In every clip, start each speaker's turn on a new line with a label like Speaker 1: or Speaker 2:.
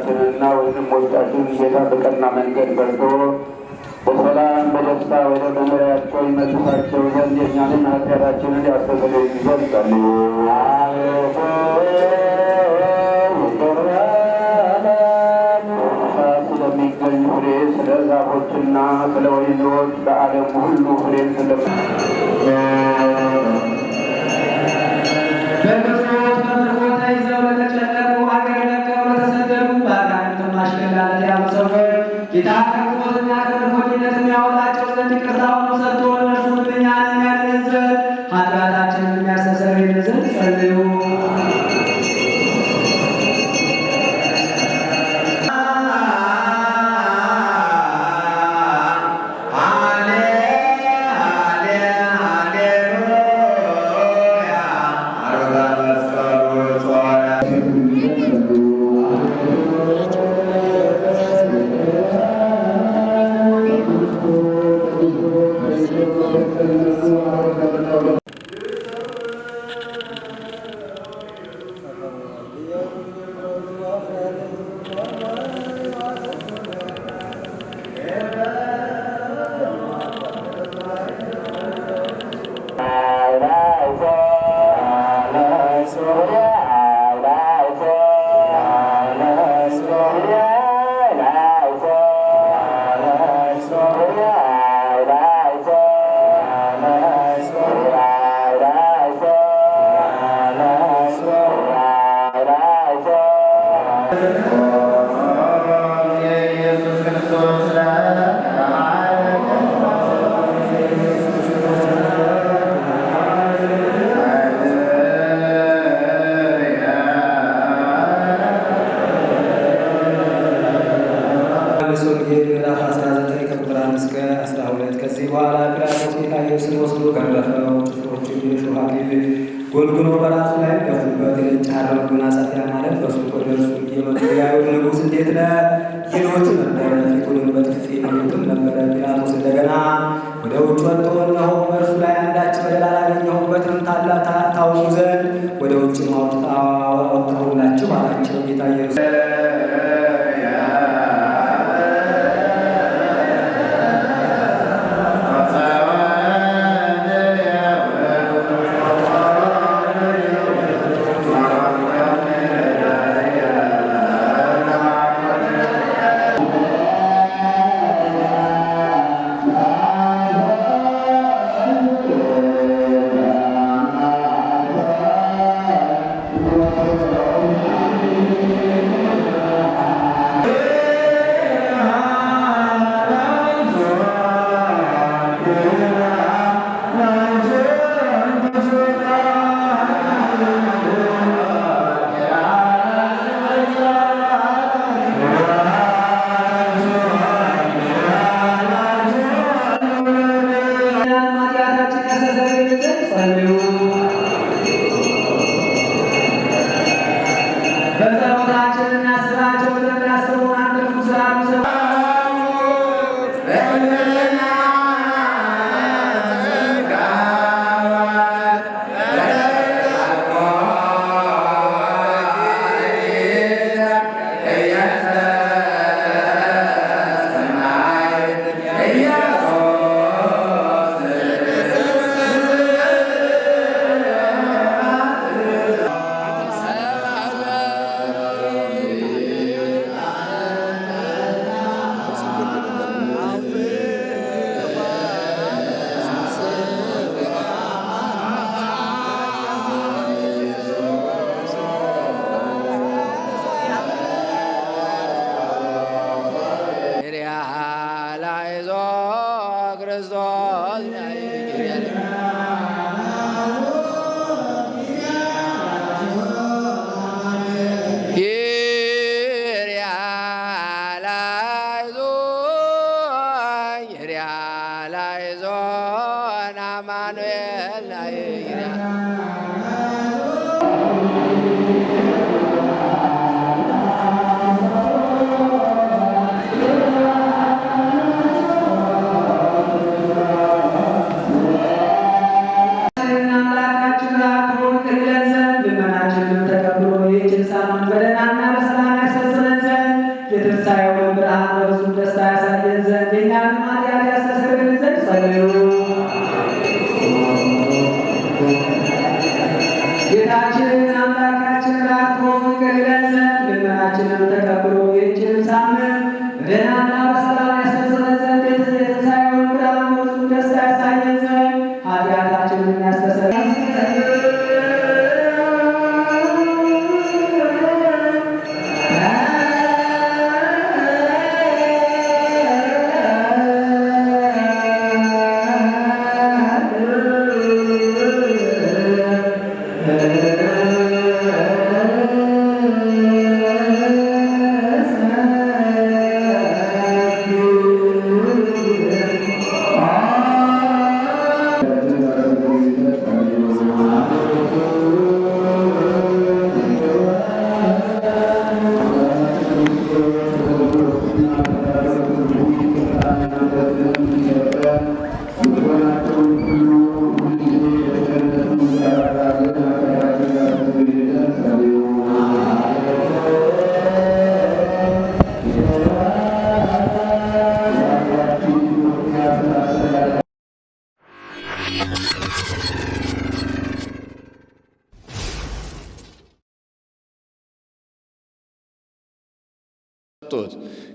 Speaker 1: እናታችንና ወንድሞቻችንን ጌታ በቀና መንገድ በርቶ በሰላም በደስታ ወደ መኖሪያቸው ይመልሳቸው ዘንድ የእኛንም ኃጢአታችንን ያስተሰርይ ዘንድ ጸልዩ። ስለሚገኝ ፍሬ ስለ ዛፎችና ስለ ወይኖች ለዓለም ሁሉ ፍሬን
Speaker 2: ጌታ ከሞትና ከመርፎኝነት የሚያወጣቸው ዘንድ ይቅርታውን ሰጥቶ እነርሱን እኛን የሚያድን ዘንድ ኃጢአታችንን የሚያስተሰርይልን ዘንድ ጸልዩ። ምዕራፍ 19 ከቁጥር 1 እስከ 12። ከዚህ በኋላ ጲላጦስ ጌታ ኢየሱስን ወስዶ ገረፈው። ጭፍሮቹም የእሾህ አክሊል ጎልጉሎ በራሱ ላይ ደፉበት። የነጭ ሐር መጎናጸፊያ አለበሱት። ወደ እርሱ እየመጡ የአይሁድ ንጉሥ እንዴት ነህ ይሉት ነበረ። ፊቱንም በጥፊ ይመቱትም ነበረ። ጲላጦስ እንደገና ወደ ውጭ ወጥቶ እነሆ በእርሱ ላይ አንዳች በደል አላገኘሁበትም፣ ታውቁ ዘንድ ወደ ውጭ አወጣሁላችሁ አላቸው። ጌታ ኢየሱስ ልመናችንን ተቀብሎ ይህችን ሳምንት በደህናና በሰላም ያስፈጽመን ዘንድ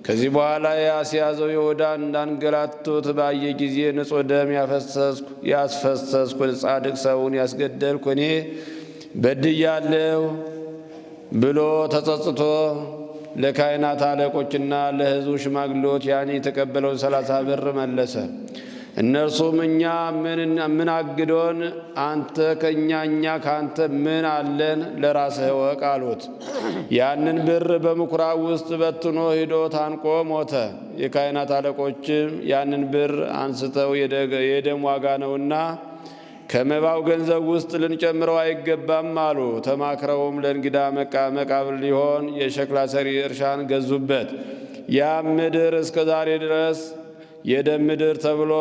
Speaker 3: ከዚህ በኋላ ያስያዘው ይሁዳ እንዳንገላቱት ባየ ጊዜ ንጹሕ ደም ያስፈሰስኩ ጻድቅ ሰውን ያስገደልኩ እኔ በድያለሁ ብሎ ተጸጽቶ ለካህናት አለቆችና ለሕዝቡ ሽማግሌዎች ያን የተቀበለውን 30 ብር መለሰ። እነርሱም እኛ ምን አግዶን? አንተ ከእኛ እኛ ከአንተ ምን አለን? ለራስህ እወቅ አሉት። ያንን ብር በምኵራብ ውስጥ በትኖ ሂዶ ታንቆ ሞተ። የካህናት አለቆችም ያንን ብር አንስተው የደም ዋጋ ነውና ከመባው ገንዘብ ውስጥ ልንጨምረው አይገባም አሉ። ተማክረውም ለእንግዳ መቃብር ሊሆን የሸክላ ሰሪ እርሻን ገዙበት። ያም ምድር እስከ ዛሬ ድረስ የደም ምድር ተብሎ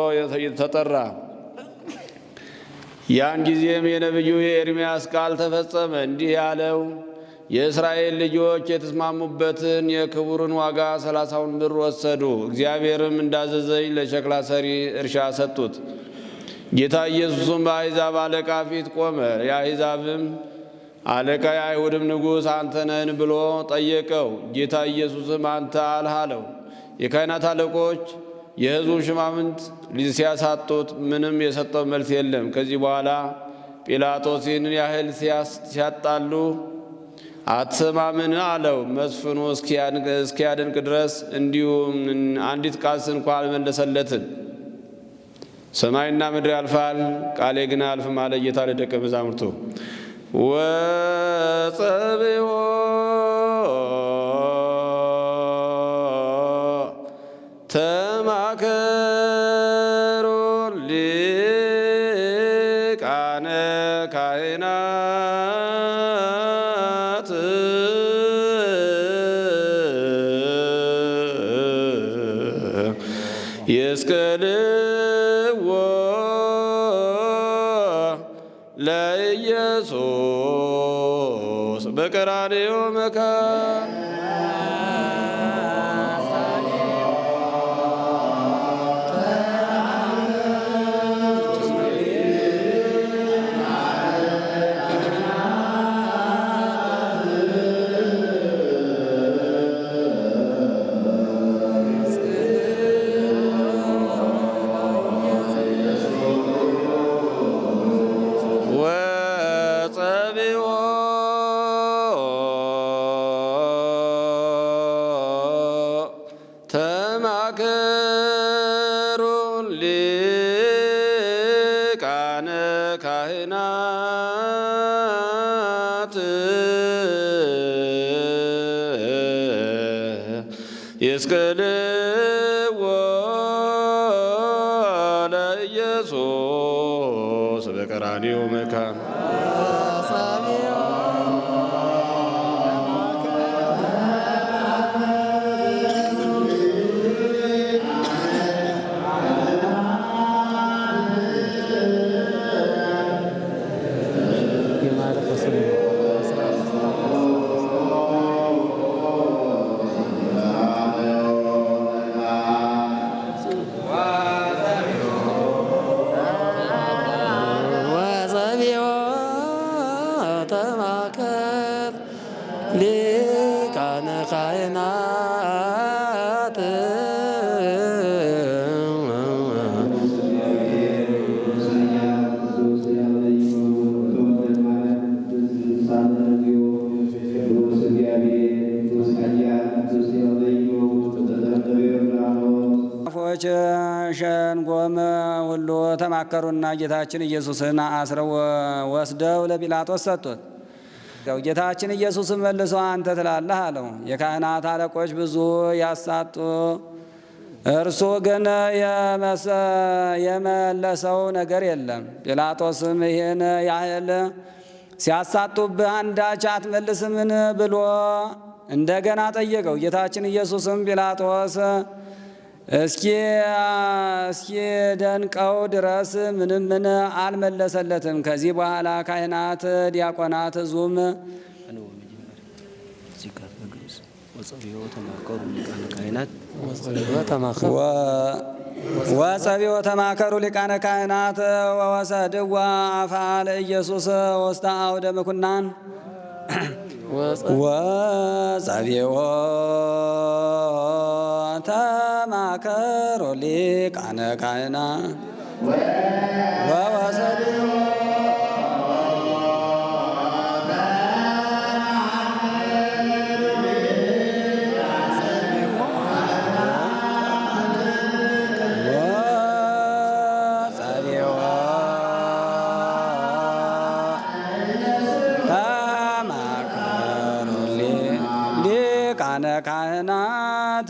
Speaker 3: ተጠራ። ያን ጊዜም የነቢዩ የኤርምያስ ቃል ተፈጸመ። እንዲህ ያለው የእስራኤል ልጆች የተስማሙበትን የክቡርን ዋጋ 30 ብር ወሰዱ። እግዚአብሔርም እንዳዘዘኝ ለሸክላ ሰሪ እርሻ ሰጡት። ጌታ ኢየሱስም በአሕዛብ አለቃ ፊት ቆመ። የአሕዛብም አለቃ የአይሁድም ንጉሥ አንተ ነህን ብሎ ጠየቀው። ጌታ ኢየሱስም አንተ አልህ አለው። የካህናት አለቆች የሕዝቡን ሽማምንት ሲያሳጡት ምንም የሰጠው መልስ የለም። ከዚህ በኋላ ጲላጦስ ይህንን ያህል ሲያጣሉ አትሰማምን አለው። መስፍኑ እስኪያደንቅ ድረስ እንዲሁም አንዲት ቃል እንኳ አልመለሰለትም። ሰማይና ምድር ያልፋል፣ ቃሌ ግን አያልፍም አለ ጌታ ለደቀ መዛሙርቱ። ወጸብሖ ተማከሩ ሊቃነ ካህናት ይስቀልዎ ለኢየሱስ በቀራንዮ መካን ተማከሩ ሊቃነ ካህናት ይስቀልዎ ለኢየሱስ በቀራንዮ መካን ተማከር ሊቃነ ካህናት ፎች ሸንጎም ሁሉ ተማከሩና ጌታችን ኢየሱስን አስረው ወስደው ለጲላጦስ ሰጡት። ጌታችን ኢየሱስን መልሶ አንተ ትላለህ አለው። የካህናት አለቆች ብዙ ያሳጡ፣ እርሱ ግን የመለሰው ነገር የለም። ጲላጦስም ይህን ያህል ሲያሳጡብህ አንዳች አትመልስምን ብሎ እንደገና ጠየቀው። ጌታችን ኢየሱስም ጲላጦስ እስኪ ደንቀው ድረስ ምንም አልመለሰለትም። ከዚህ በኋላ ካህናት፣ ዲያቆናት፣ ሕዝቡም
Speaker 4: ወጸቢዮ ተማከሩ ሊቃነ ካህናት ወወሰድዋ አፋ ለኢየሱስ ውስተ አውደ ምኩናን ወጸቢዮ ተማከሩ ሊቃነ ካህናት ወወሰድዎ ካህናት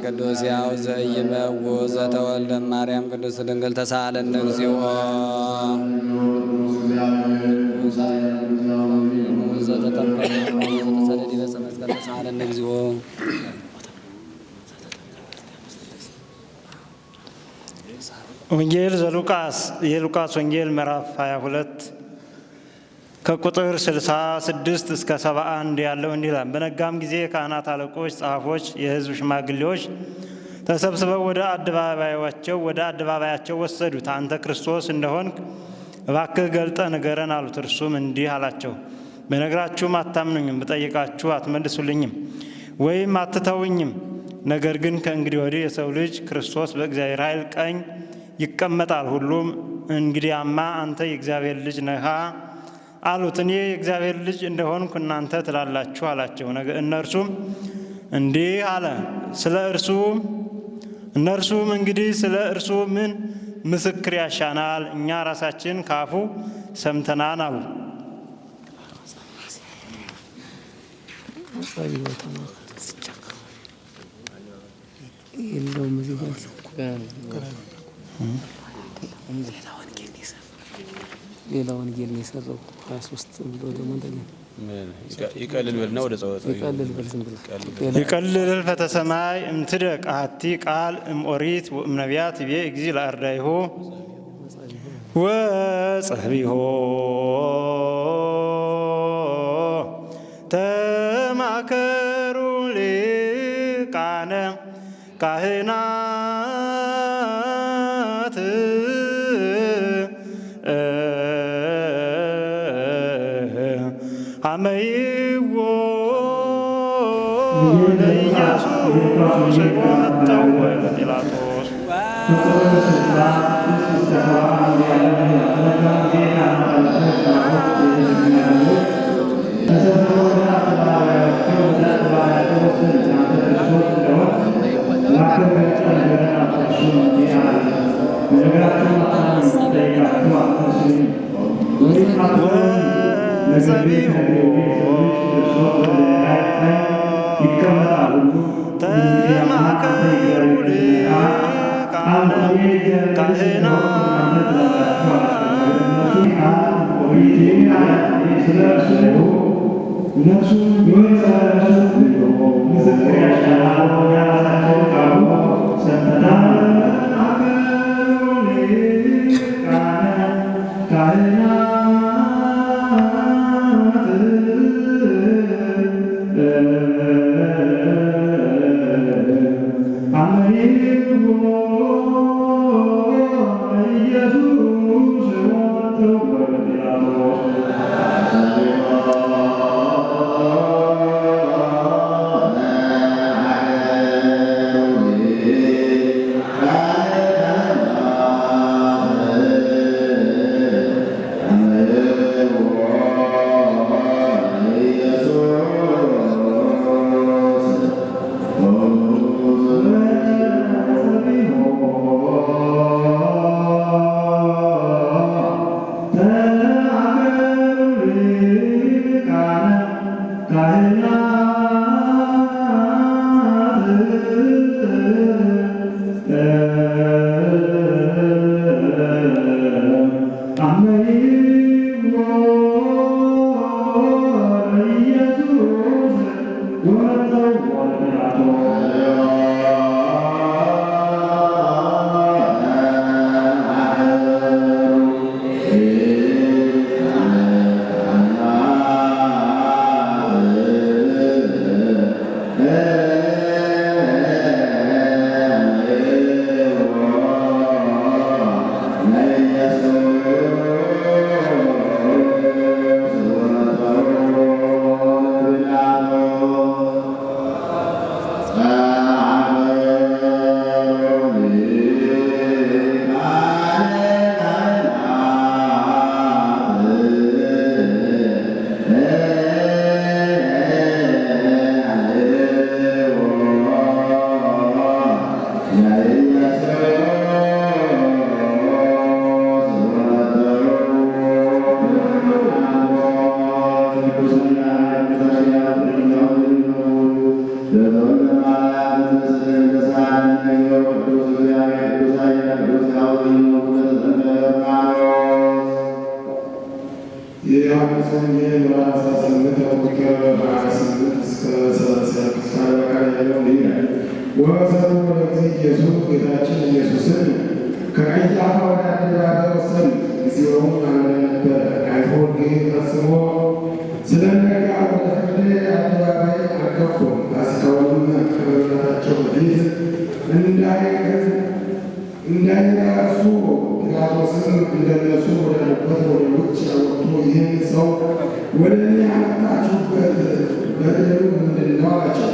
Speaker 4: ቅዱስ ያው ዘኢይመውት ዘተወልደ ማርያም ቅዱስ ድንግል ተሳሃለነ እግዚኦ ተሳሃለነ እግዚኦ።
Speaker 5: ወንጌል ዘሉቃስ የሉቃስ ወንጌል ምዕራፍ 22 ከቁጥር 66 እስከ 71 ያለው እንዲህ ይላል። በነጋም ጊዜ ካህናት አለቆች፣ ጸሐፎች፣ የሕዝብ ሽማግሌዎች ተሰብስበው ወደ አደባባያቸው ወሰዱት። አንተ ክርስቶስ እንደሆንክ እባክህ ገልጠ ንገረን አሉት። እርሱም እንዲህ አላቸው፣ በነግራችሁም አታምኑኝም፣ ብጠይቃችሁ አትመልሱልኝም ወይም አትተውኝም። ነገር ግን ከእንግዲህ ወዲህ የሰው ልጅ ክርስቶስ በእግዚአብሔር ኃይል ቀኝ ይቀመጣል። ሁሉም እንግዲያማ አንተ የእግዚአብሔር ልጅ ነሃ አሉት። እኔ የእግዚአብሔር ልጅ እንደሆንኩ እናንተ ትላላችሁ አላቸው። እነርሱም እንዲህ አለ እነርሱም እንግዲህ ስለ እርሱ ምን ምስክር ያሻናል? እኛ ራሳችን ካፉ ሰምተናል አሉ።
Speaker 6: ሌላ ወንጌል ነው የሰራው 23 ብሎ ደግሞ እንደኛ
Speaker 3: ይቀልል በልና ወደ ጸሎት
Speaker 5: ይቀልል ፈተሰማይ እምትደቅ አሐቲ ቃል እምኦሪት ወእምነቢያት ይቤ እግዚእ ለአርዳኢሁ ወጸቢሖ ተማከሩ ሊቃነ ካህናት አመይዎ ለኢየሱስ ወተው ለጲላጦስ ወጸቢሖ ተማከሩ ሊቃነ
Speaker 7: የዮሐንስ ወንጌል ምዕራፍ 18 ቁጥር 28 እስከ 30 ያለው ይላል። ወሰዱ ወደዚህ ኢየሱስ ጌታችን ኢየሱስን ከቀያፋ ወደ አደባባይ ወሰዱት። ጊዜውም አመነ ነበረ። አይሁድ ግን ፈጽሞ ስለነጋ ወደ ፍርድ አደባባይ አልገቡም። ፋሲካውንም ከመብላታቸው በፊት እንዳይረሱ ጲላጦስም እንደነሱ ወዳሉበት ወደ ውጭ አወጥቶ ይህን ሰው ወደ እኔ ያመጣችሁበት በደሉ ምንድን ነው አላቸው።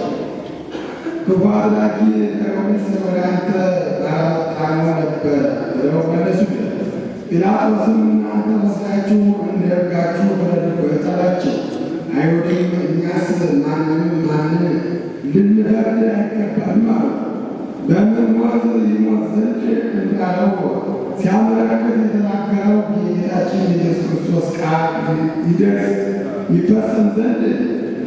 Speaker 7: ክፉ አድራጊ ከሆንስ ወደ አንተ ባላመጣነው ነበረ ብለው መለሱለት። ጲላጦስም እናንተ መስላችሁ እንደ ሕጋችሁ ፍረዱበት አላቸው። አይሁድም እኛስ ማንን ልንፈርድ አይገባም አሉ። በምን ሞት ይሞት ዘንድ እንዳለው ሲያመለክት የተናገረው የጌታችን የኢየሱስ ክርስቶስ ቃል ይደርስ ይፈጸም ዘንድ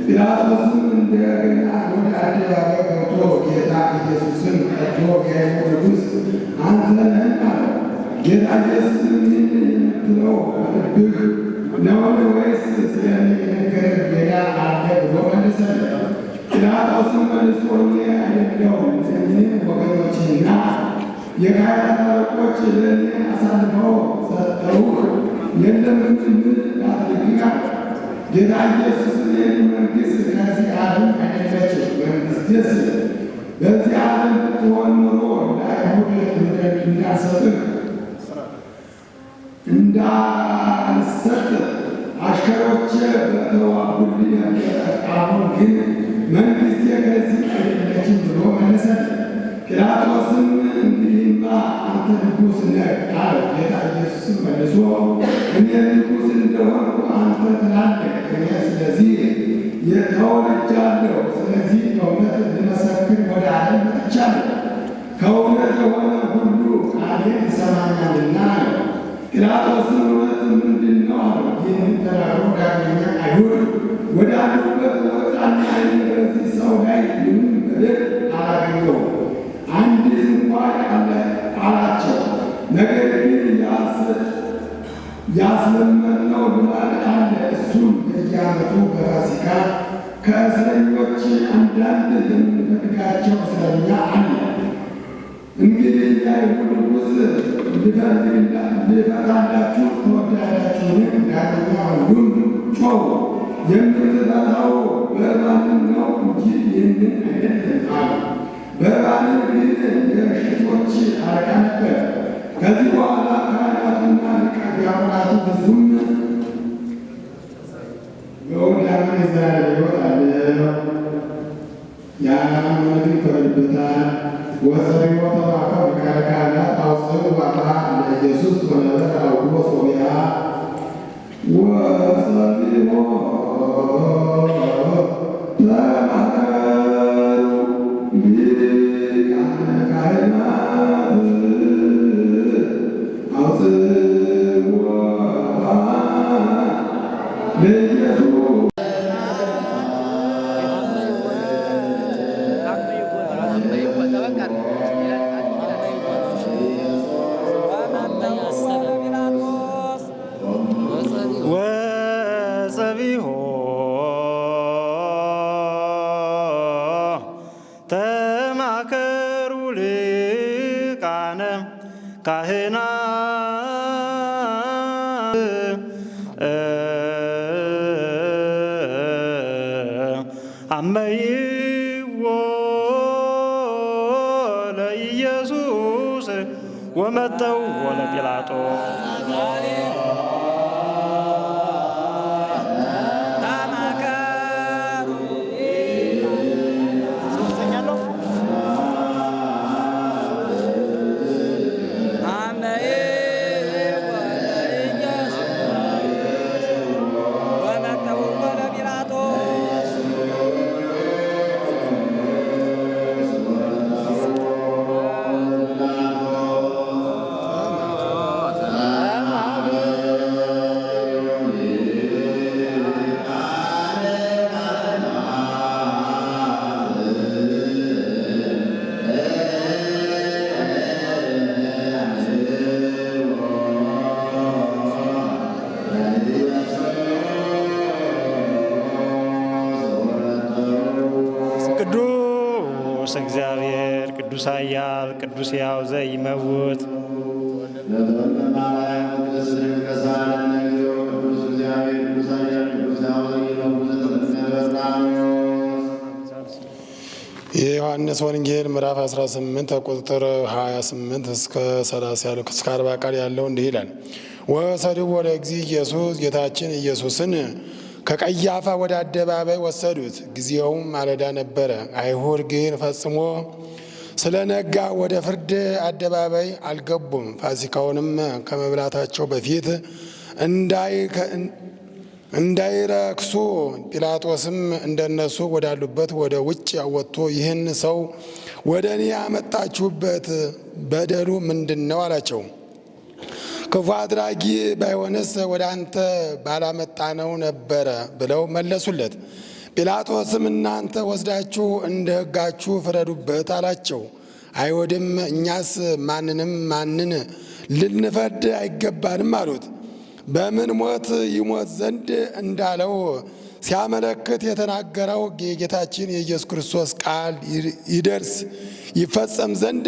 Speaker 7: ጲላጦስም እንደገና ወደ አደባባይ ገብቶ ጌታ ኢየሱስን ጠርቶ የአይሁድ ንጉሥ አንተ ነህን አለው። ጌታ ኢየሱስም ይህን የምትለው በልብህ ነውን ወይስ ስለ እኔ የነገረህ ሌላ አለ ብሎ መለሰለት። ጲላጦስም መልሶ እኔ አይደለሁም እኔም ወገኖችና የካህናት አለቆች ለእኔ አሳልፈው ሰጠውህ የለምን ምን ላድርግ አለው። ጌታ ኢየሱስም የእኔ መንግሥት ከዚህ ዓለም አይደለችም። መንግሥቴስ በዚህ ዓለም ብትሆን ኖሮ ለአይሁድ እንዳልሰጥ አሽከሮቼ በተዋጉልኝ ነበረ። አሁን ግን መንግሥቴ ከዚህ አይደለችም ብሎ መለሰለት። ጲላጦስም እንግዲህማ አንተ ንጉሥ ነህ አለው። ጌታ ኢየሱስም መልሶ እኔ ንጉሥ እንደሆንኩ አንተ ትላለህ። እኔ ስለዚህ ተወልጃለሁ። ስለዚህ በእውነት ልመሰክር ወደ ዓለም መጥቻለሁ። ከእውነት የሆነ ሁሉ ቃሌን ይሰማኛልና አለው። ጲላጦስም እውነት ምንድን ነው አለው። ይህን ተናግሮ ዳግመኛ አይሁድ ወዳሉበት ወጣና እኔ በዚህ ሰው ላይ ምንም በደል አላገኘሁም አንዲት እንኳ አላቸው። ነገር ግን ያስለመድነው ልማድ አለ። እሱም በየዓመቱ በፋሲካ ከእስረኞች አንዳንድ የምንፈልጋቸው እስረኛ አለ። እንግዲህ የአይሁድ ንጉሥ ልፈታላችሁ ትወዳላችሁን? ዳግመኛ ሁሉም ጮኹ። የምትፈታው በርባንን ነው እንጂ ይህንን አይደለም አሉ። በርባንን ግን የሽፍቶች አለቃ ነበር። ከዚህ በኋላ ካህናቱና ሊቀ ካህናቱ ብዙም በወዳምን የዘላለም ሕይወት አለው ያላመኑት ይፈረድበታል። ወሰሪሞ ተባከው ሊቃነ ካህናት አውፅኡ ባታ ለኢየሱስ ወነበረ አውግቦ ሶብያ ወሰሪሞ ተማከሩ ሊቃነ ካህናት አውፅኡ ባታ ለኢየሱስ
Speaker 5: ወጸቢሖ ተማከሩ ሊቃነ ካህናት አመይዎ ለኢየሱስ ወመተውዎ ለጲላጦስ ቅዱስ እግዚአብሔር ቅዱስ ኃያል ቅዱስ ሕያው ዘኢይመውት
Speaker 7: የዮሐንስ ወንጌል ምዕራፍ 18 ቁጥር 28 እስከ 30 ያለው እስከ 40 ቃል ያለው እንዲህ ይላል። ወሰድዎ ለእግዚእ ኢየሱስ ጌታችን ኢየሱስን ከቀያፋ ወደ አደባባይ ወሰዱት። ጊዜውም ማለዳ ነበረ። አይሁድ ግን ፈጽሞ ስለነጋ ወደ ፍርድ አደባባይ አልገቡም። ፋሲካውንም ከመብላታቸው በፊት እንዳይረክሱ ጲላጦስም እንደነሱ ወዳሉበት ወደ ውጭ አወጥቶ ይህን ሰው ወደ እኔ ያመጣችሁበት በደሉ ምንድን ነው አላቸው። ክፉ አድራጊ ባይሆንስ ወደ አንተ ባላመጣነው ነበረ ብለው መለሱለት። ጲላጦስም እናንተ ወስዳችሁ እንደ ሕጋችሁ ፍረዱበት አላቸው። አይሁድም እኛስ ማንን ልንፈርድ አይገባንም አሉት። በምን ሞት ይሞት ዘንድ እንዳለው ሲያመለክት የተናገረው የጌታችን የኢየሱስ ክርስቶስ ቃል ይደርስ ይፈጸም ዘንድ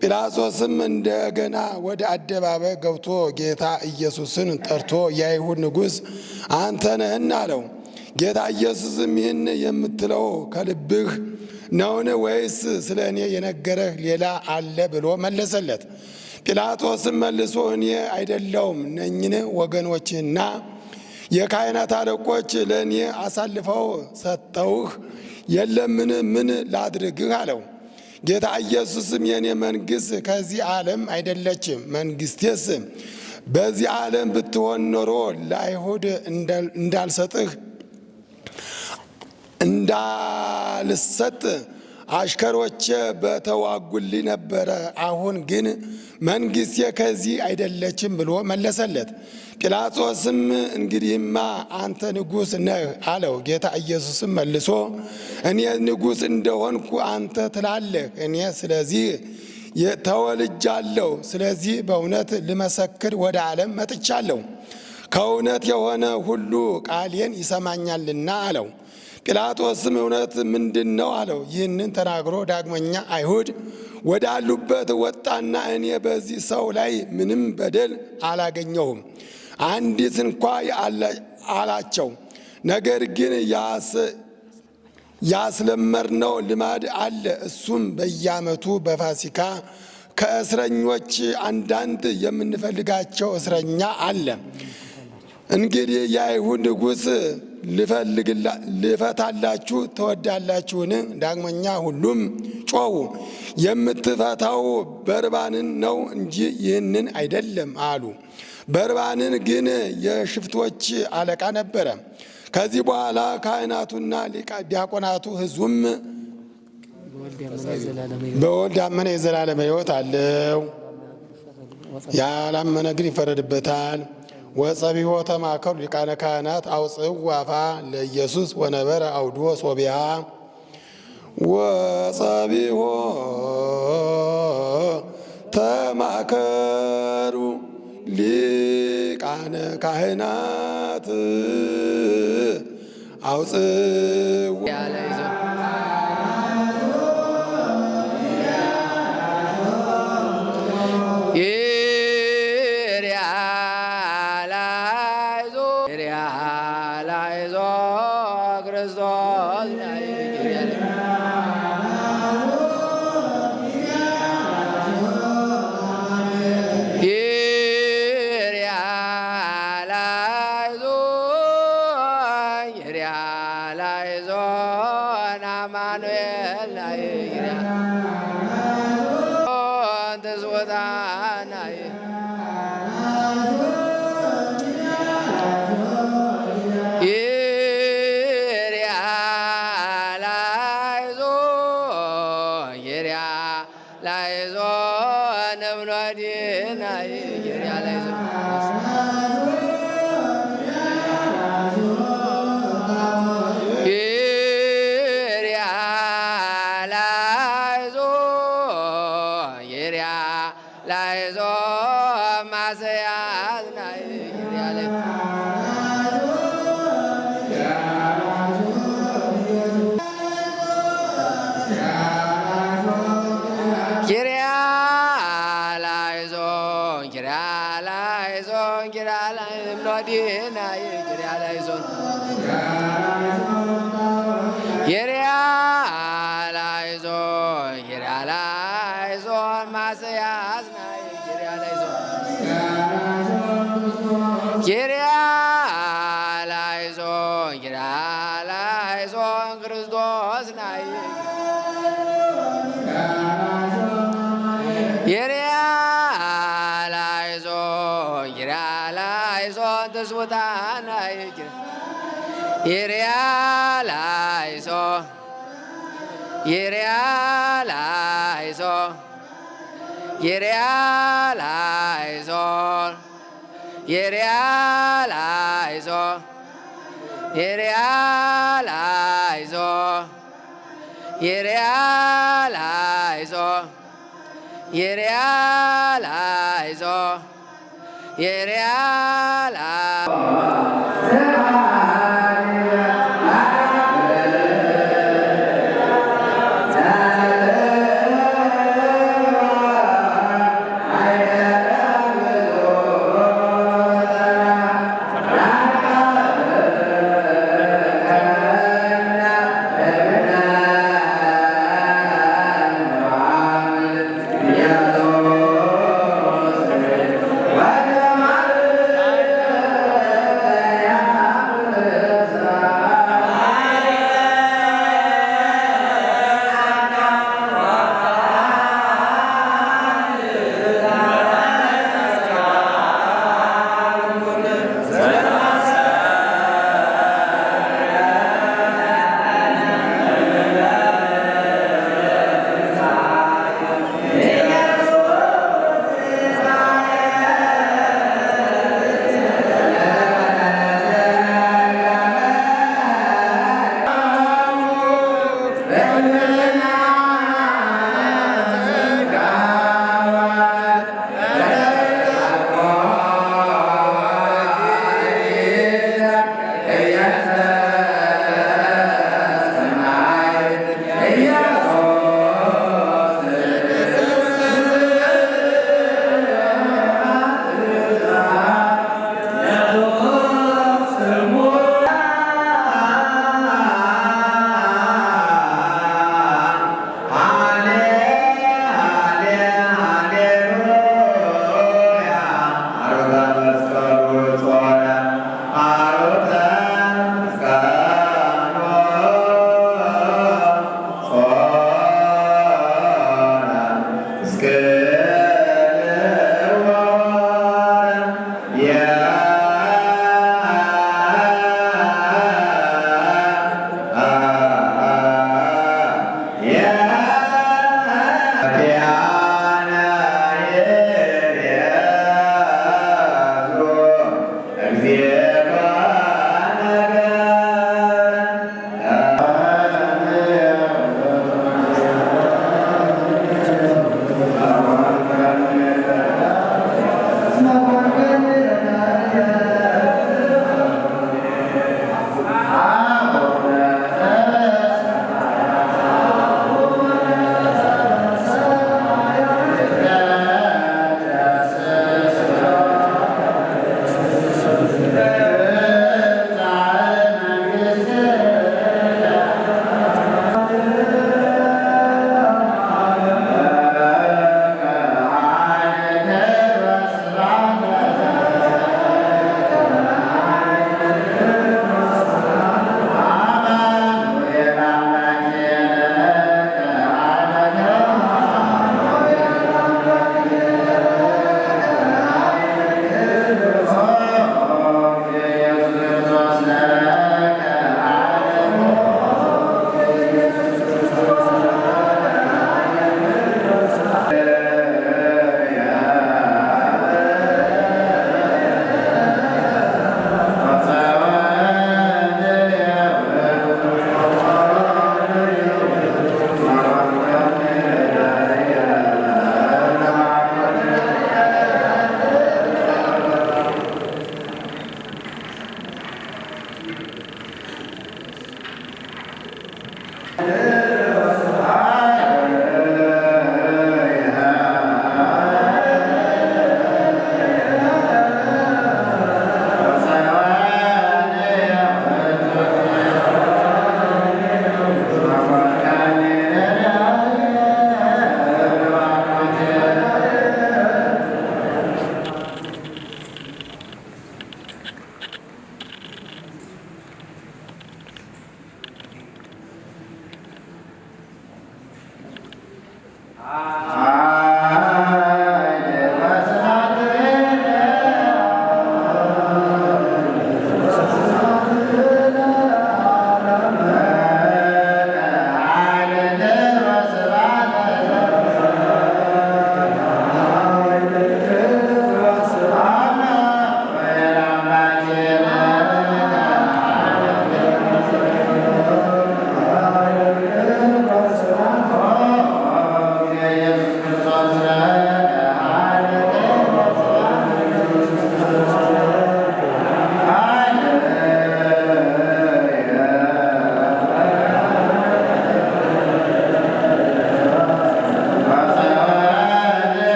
Speaker 7: ጲላጦስም እንደገና ወደ አደባባይ ገብቶ ጌታ ኢየሱስን ጠርቶ የአይሁድ ንጉሥ አንተ ነህን አለው። ጌታ ኢየሱስም ይህን የምትለው ከልብህ ነውን? ወይስ ስለ እኔ የነገረህ ሌላ አለ ብሎ መለሰለት። ጲላጦስም መልሶ እኔ አይደለሁም ነኝን? ወገኖችና የካህናት አለቆች ለእኔ አሳልፈው ሰጠውህ የለምን? ምን ላድርግህ አለው። ጌታ ኢየሱስም የኔ መንግሥት ከዚህ ዓለም አይደለችም። መንግሥቴስ በዚህ ዓለም ብትሆን ኖሮ ለአይሁድ እንዳልሰጥ አሽከሮቼ በተዋጉልኝ ነበረ። አሁን ግን መንግሥቴ ከዚህ አይደለችም ብሎ መለሰለት። ጲላጦስም እንግዲህማ አንተ ንጉሥ ነህ አለው። ጌታ ኢየሱስም መልሶ እኔ ንጉሥ እንደሆንኩ አንተ ትላለህ። እኔ ስለዚህ ተወልጃለሁ። ስለዚህ በእውነት ልመሰክር ወደ ዓለም መጥቻለሁ። ከእውነት የሆነ ሁሉ ቃሌን ይሰማኛልና አለው። ጲላጦስም እውነት ምንድን ነው አለው። ይህንን ተናግሮ ዳግመኛ አይሁድ ወዳሉበት ወጣና እኔ በዚህ ሰው ላይ ምንም በደል አላገኘሁም አንዲት እንኳ አላቸው። ነገር ግን ያስለመድነው ልማድ አለ። እሱም በየዓመቱ በፋሲካ ከእስረኞች አንዳንድ የምንፈልጋቸው እስረኛ አለ። እንግዲህ የአይሁድ ንጉሥ ልፈታላችሁ ትወዳላችሁን? ዳግመኛ ሁሉም ጮኹ። የምትፈታው በርባንን ነው እንጂ ይህንን አይደለም አሉ። በርባንን ግን የሽፍቶች አለቃ ነበረ። ከዚህ በኋላ ካህናቱና ዲያቆናቱ ሕዝቡም በወልድ ያመነ የዘላለም ሕይወት አለው፣ ያላመነ ግን ይፈረድበታል። ወጸቢሖ ተማከሩ ሊቃነ ካህናት አውፅው ዋፋ ለኢየሱስ ወነበረ አውድዎ ሶቢያ
Speaker 8: ወጸቢሖ ተማከሩ ሊቃነ ካህናት አውፅው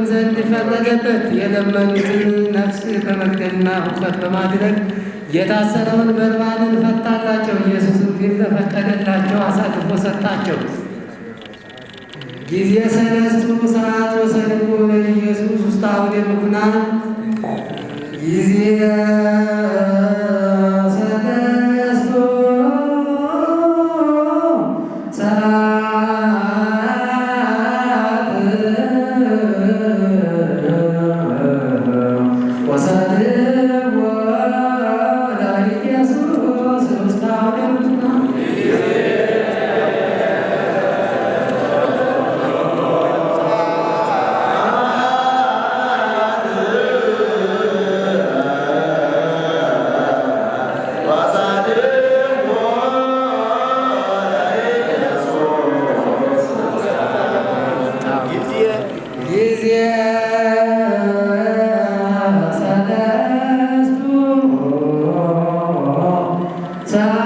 Speaker 6: ይሞትም ዘንድ ፈረደበት። የለመኑትን ነፍስ በመግደልና ሁከት በማድረግ የታሰረውን በርባንን ፈታላቸው። ኢየሱስም ግን ለፈቀደላቸው አሳልፎ ሰጣቸው። ጊዜ ሰለስቱ ሰዓት ወሰድዎ ለኢየሱስ ውስተ አውደ ምኩናን ጊዜ ሰለስቱ ሰዓት ወሰድዎ ለኢየሱስ ውስተ አውደ ምኩናን ጊዜ ሰለስቱ ሰዓት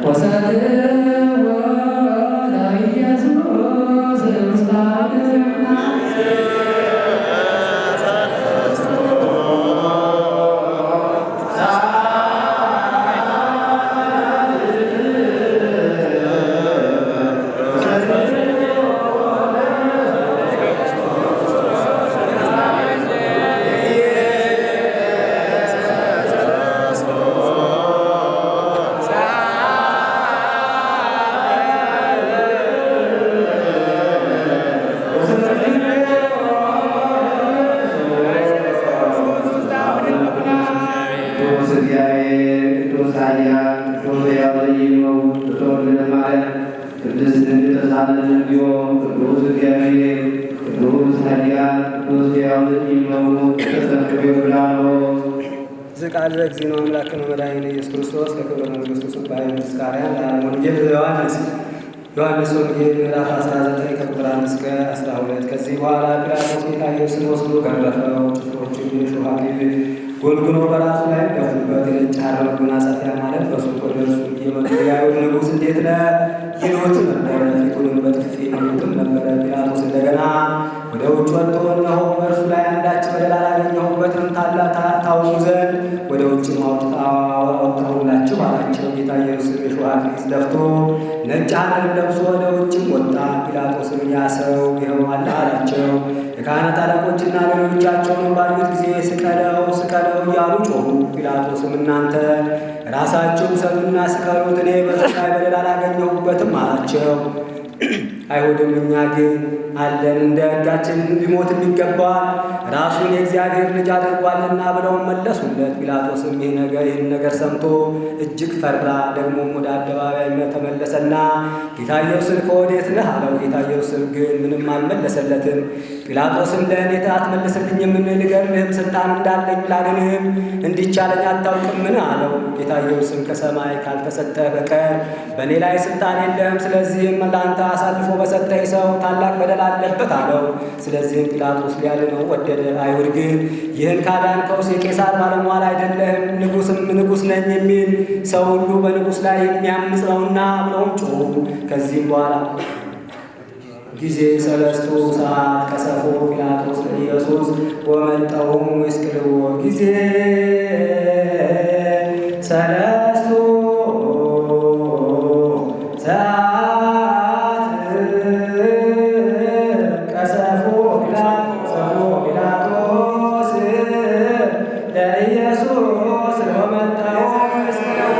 Speaker 6: ወሰድዎ ለኢየሱስ ውስተ አውደ ምኩናን
Speaker 2: ቅዱስ እግዚአብሔር ቅዱስ ኃያል ቅዱስ ሕያው ዘኢይመው በተወለደ ማርያም ቅድስት ድንግል ተሳለን እንዲሆን ቅዱስ እግዚአብሔር ቅዱስ ኃያል ቅዱስ ሕያው ዘኢይመው ተሰብስቦ ይብላኖስ
Speaker 4: ዝቃል በእግዚእነ አምላክነ መድኃኒነ ኢየሱስ ክርስቶስ ለክብረ መንግሥቱ ስባሕ ምስካርያን ለዓለም ወንጌል ዮሐንስ ወንጌል ምዕራፍ 19 ከቁጥር 1 እስከ 12። ከዚህ በኋላ ጲላጦስ ጌታ ኢየሱስን ወስዶ ገረፈው። ጭፍሮችም የሾህ አክሊል ጎልጉኖ በራሱ ላይ ደፉበት። የነጭ ሐር መጎናጸፊያ ማለት በሱት ወደ እርሱ እየመጡ የአይሁድ ንጉሥ እንዴት ነህ ይሉት ነበረ። ፊቱንም በጥፊ ይመቱትም ነበረ። ጲላጦስ እንደገና ወደ ውጭ ወጥቶ እነሆ በእርሱ ላይ አንዳች በደል አላገኘሁበትም፣ ታውቁ ዘንድ ወደ ውጭ አወጣሁላችሁ አላቸው። ጌታ ኢየሱስ የሾህ አክሊል ደፍቶ ነጭ ሐርን ለብሶ ወደ ውጭም ወጣ። ጲላጦስም ያ ሰው ይኸው አለ አላቸው። የካህናት አለቆችና ሌሎቻቸውን ባዩት ጊዜ ስቀለው ስቀለው እያሉ ጮኹ። ጲላጦስም እናንተ ራሳችሁ ውሰዱና ስቀሉት፣ እኔ በእርሱ ላይ በደል አላገኘሁበትም አላቸው። አይሁድም እኛ ግን አለን እንደ ሕጋችን እንዲሞት ይገባዋል፣ ራሱን የእግዚአብሔር ልጅ አድርጓልና ብለውም መለሱለት። ጲላጦስም ይህን ነገር ሰምቶ እጅግ ፈራ። ደግሞም ወደ አደባባይ ተመለሰና ጌታ ኢየሱስን ከወዴት ነህ አለው። ጌታ ኢየሱስም ግን ምንም አልመለሰለትም። ጲላጦስም ለእኔ አትመልስልኝም? ልገድልህም ስልጣን እንዳለኝ ላድንህም እንዲቻለኝ አታውቅምን አለው። ጌታ ኢየሱስም ከሰማይ ካልተሰጠ በቀር በእኔ ላይ ስልጣን የለህም። ስለዚህም ለአንተ አሳልፎ በሰጠኝ ሰው ታላቅ በደል አለበት አለው። ስለዚህም ጲላጦስ ሊያድነው ወደደ። አይሁድ ግን ይህን ካዳንከውስ የቄሳር ባለሟል አይደለህም? ንጉሥ ነኝ የሚል ሰው ሁሉ በንጉሥ ላይ የሚያምፅ ነውና ብለውም ጮኹ። ከዚህም በኋላ ጊዜ ሰለስቱ ሰዓት ቀሰፎ ጲላጦስ ለኢየሱስ ወመልጠውሙ ይስቅልዎ ጊዜ ሰለስቱ ሰዓት ቀሰፎ ጲላጦስ ለኢየሱስ ወመልጠውሙ ይስቅልዎ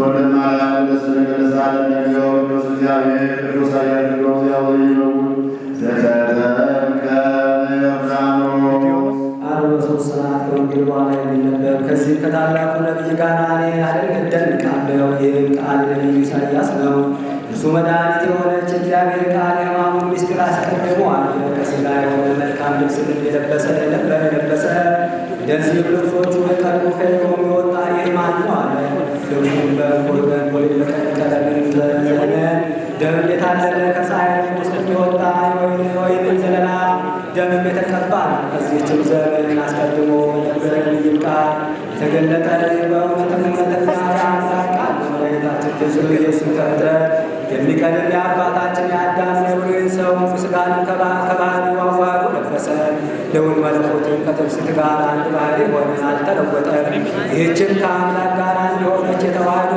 Speaker 9: ወደ ማርያም ለስነገለሳለ ነገው ቅዱስ እግዚአብሔር ቅዱስ አያድርጎ እግዚአብሔር ይለውን ዘተተምከ ዮርዳኖስ
Speaker 4: ዓርብ በሦስት ሰዓት ከወንጌል በኋላ የሚነበብ ከዚህም ከታላቁ ነቢይ ጋር እኔ እደንቃለሁ። ይህም ቃል ነቢዩ ኢሳይያስ ነው። እርሱ መድኃኒት የሆነች እግዚአብሔር ቃል የሕማሙን ምስጢር አስቀድሞ አለ። ከሥጋ የሆነ መልካም ልብስን የለበሰ እንደዚህም ልብሶቹ የቀሉ ከኤዶም የወጣ ይህ ማን ነው አለ። ልብሱም በእንኮይ በቀይ ቀለም ዘነ ደምም የታለለ ከፀሐይ ውስጥ የወጣ የወይን ዘለላ ደምም የተቀባ ነው። ከዚህችም ዘመን አስቀድሞ በነበረ ነቢይም ቃል የተገለጠ በእውነተኛ የአምላክ ቃል መድኃኒታችን ኢየሱስ ከፍጥረት የሚቀድም የአባታችን የአዳም የብሉይ ሰው ሥጋንም ከባሕርዩ አዋህዶ ለበሰ። ልዑል መለኮትን ከትፍስት ጋር አንድ ባሕርይ ሆነ፣ አልተለወጠም። ይህችም ከአምላክ ጋር አንድ የሆነች የተዋህዶ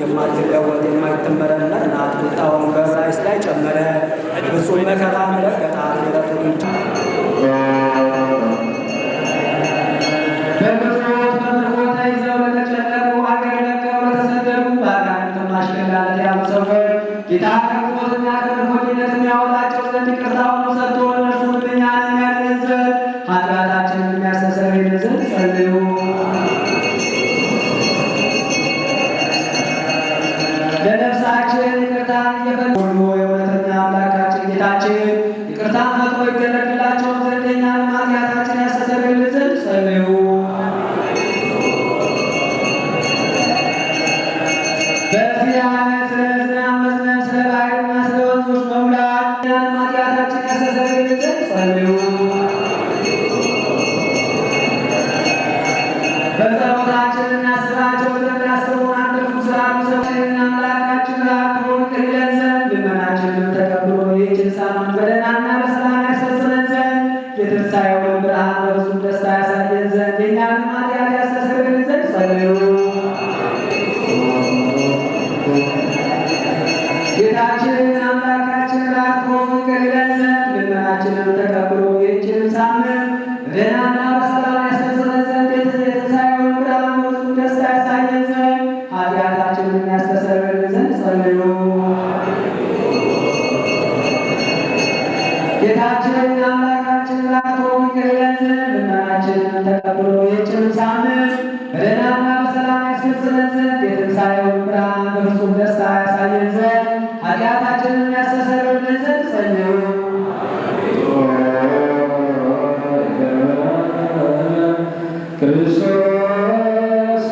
Speaker 4: የማትለወጥ የማይተመረመር ናት። ቁጣውን በዕብራይስጥ ላይ ጨመረ፣ በፍጹም መከራ ረገጣት። ምሕረቱን
Speaker 6: ጌታ ከሞትና ከመርፎኝነት የሚያወጣቸው ዘንድ ይቅርታውን ሰጥቶ እነርሱን እኛን የሚያድን ዘንድ ኃጢአታችንን የሚያስተሰርይልን ዘንድ ጸልዩ። ለነፍሳችን ይቅርታን እየፈለጉ የእውነተኛ አምላካችን ጌታችን ይቅርታን ፈጥሮ ይደረግላቸው ዘንድ እኛን ኃጢአታችን ያስተሰርይልን ዘንድ ጸልዩ። በዚህ ዓመት ስለ ዝናብ መዝነብ፣ ስለ ባሕርና ስለ ወንዞች መሙላት እኛን ኃጢአታችን ያስተሰርይልን ዘንድ ጸልዩ። በጸሎታችን እናስባቸው ዘንድ ያስቡን አትርፉ ስላሉ ሰዎችና አምላካችን ራቅቦ ይቅር ይለን ዘንድ ልመናችንን ተቀብሎ ይህችን ሳምንት በደህናና በሰላም ያስፈጽመን ዘንድ የትንሣኤውን ብርሃን በብዙ ደስታ ያሳየን ዘንድ የእኛንም ኃጢአት ያስተሰርይልን ዘንድ ጸልዩ። ጌታችን አምላካችን ራቅቦ ይቅር ይለን ዘንድ ልመናችንን ተቀብሎ ይህችን ሳምንት በደህናና በሰላም ያስፈጽመን ዘንድ የትንሣኤውን ብርሃን በብዙ ደስታ ያሳየን ዘንድ ኃጢአታችንን ያስተሰርይልን ዘንድ ጸልዩ። ጌታችን አምላካችን ራቅቦ ይቅር ይለን ዘንድ ልመናችንን ተቀብሎ ይህችን ሳምንት በደህናና በሰላም ያስፈጽመን ዘንድ የትንሣኤውን ብርሃን በፍጹም ደስታ ያሳየን ዘንድ ኃጢአታችንን ያስተሰርይልን ዘንድ ጸልዩ። ክርስቶስ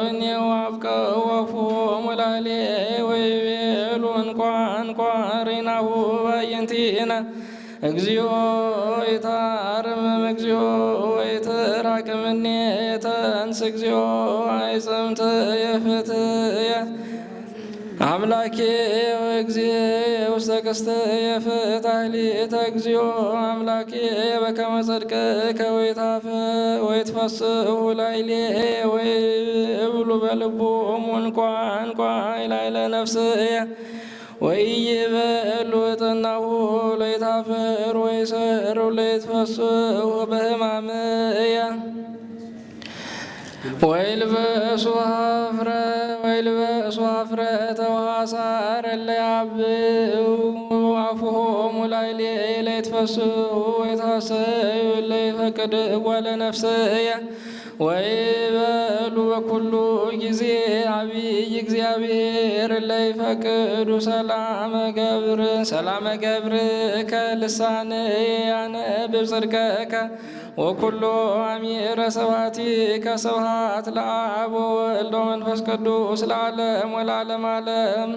Speaker 10: እኔው አብቀወፎሙ ላዕሌ ወይቤሉ እንኳ ሪናሁ ባየንቲነ እግዚኦ ይታርምም እግዚኦ ይትራቅምኔ የተንስ እግዚኦ አይጽምት የፍትየ አምላኬ ወእግዚእ ውስተ ቅስት የፍታሊተ እግዚኦ አምላኬ በከመ ጽድቅከ ወይትፈስሑ ላዕሌ ወይብሉ በልቦሙ እንኳ ላዕለ ነፍስየ ወኢይበሉ እጥናሁ ለይታፈሩ ወይሰሩ ለይትፈስሑ በሕማምየ ወይልበሱ ኀፍረተ ወሐሳረ ለያብኡ አፉሆሙ ላዕሌ ለይትፈስሑ ወይትሐሰዩ ለይፈቅድ እጓለ ነፍስየ ወይበሉ በኩሉ ጊዜ አብይ እግዚአብሔር ለይፈቅዱ ሰላመ ገብርከ ልሳንየ ያነብብ ጽድቀከ ወኩሎ አሚረ ስብሐቲከ ስብሐት ለአብ ወወልድ ወመንፈስ ቅዱስ ለዓለም ወለዓለመ ዓለም።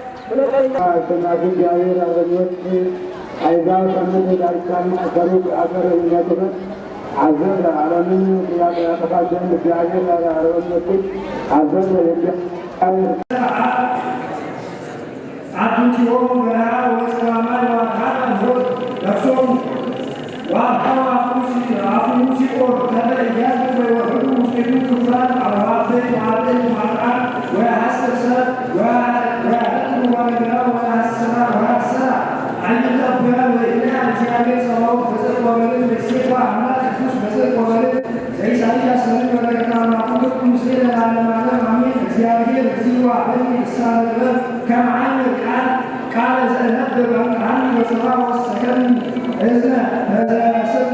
Speaker 1: አሸናፊ እግዚአብሔር አርበኞች አይዛብ ከምን ዳርቻና ከሩቅ አገር የሚመጡት አዘዘ። ዓለምን ያጠፋ ዘንድ እግዚአብሔር አርበኞችን አዘዘ።
Speaker 7: አትንቲሆሙ በረሃ ወሰላማይ ዋካና ሞት ለብሶሙ ዋካው አፉ ሲቆር ተለያዝ ወይወህዱ ውስጤቱ ክፍራን አባዘይ ማለይ ማጣን ወያሐስር ሰብ ወያህሉ ወገራ ወያሐስራ ወያሐስራ አንተበያል ወይና እግዚአብሔር ሰማው በጽድቅ ወገርን በሴቷ አምላክ ቅዱስ በጽድቅ ወገርን ዘኢሳይያስ ነቢይ ወለገና ማፉቅ ሙሴ ለዓለመ ዓለም አሜን። እግዚአብሔር እግዚኦ አበኒ ይሳለበ ከመዓን ቃለ ዘነበበ ቃል ወሰባ ወሰከን እዝነ በዘስብ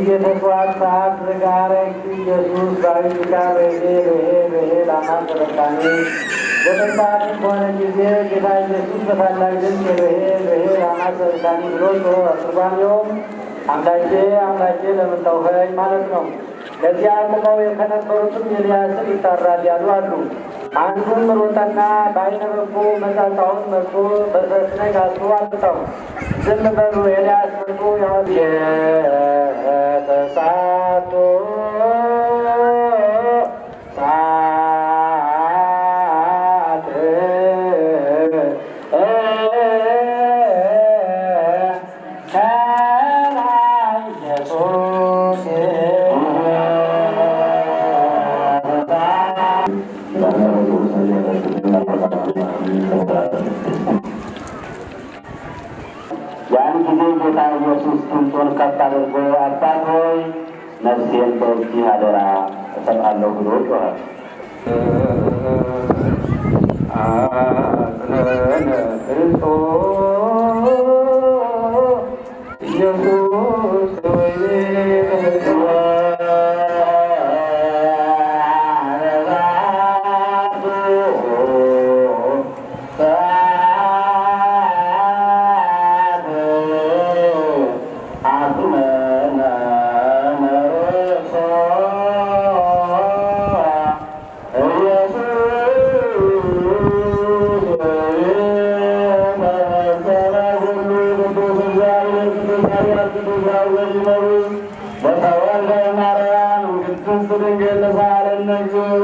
Speaker 1: የተስዋት ሰዓት ዝጋረ ኢየሱስ ባሪካ በሄ ላማን ተረካኒ በተንሳት በሆነ ጊዜ ጌታ ኢየሱስ በታላቅ ድምፅ በሄ ላማን ተረካኒ ብሎ ጮኸ። ትርጓሜውም አምላኬ ለምን ተውኸኝ ማለት ነው። ከዚያ ቆመው ከነበሩትም ኤልያስን ይጠራል ያሉ አሉ። አንዱም ሮጠና በዓይነ ርግቡ መጻጻውን መጥቶ በሰስነግ አስሮ አልጠው ዝም በሉ ኤልያስ መጥቶ ተሳቶ ያን ጊዜ ጌታ ኢየሱስ ድምፁን ከፍ አድርጎ አባት ሆይ ነፍሴን በእጅህ አደራ እሰጣለሁ ብሎ ጮኸ። አጽነነ ክርስቶስ ኢየሱስ ወይኔ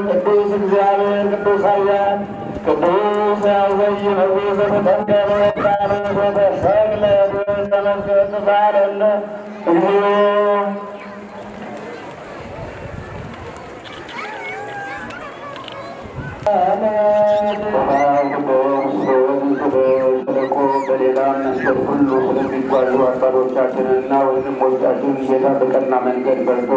Speaker 1: ቅዱስ እግዚአብሔር ቅዱስ ኃያል ቅዱስ ያወይ መዊ ዘተጠንቀበ ቃል ወተሰቅለ ተመስገን ሳለነ እግዚኦ በሌላ መንገድ ሁሉ ስለሚጓዙ አባቶቻችንና ወንድሞቻችን ጌታ በቀና መንገድ በርቶ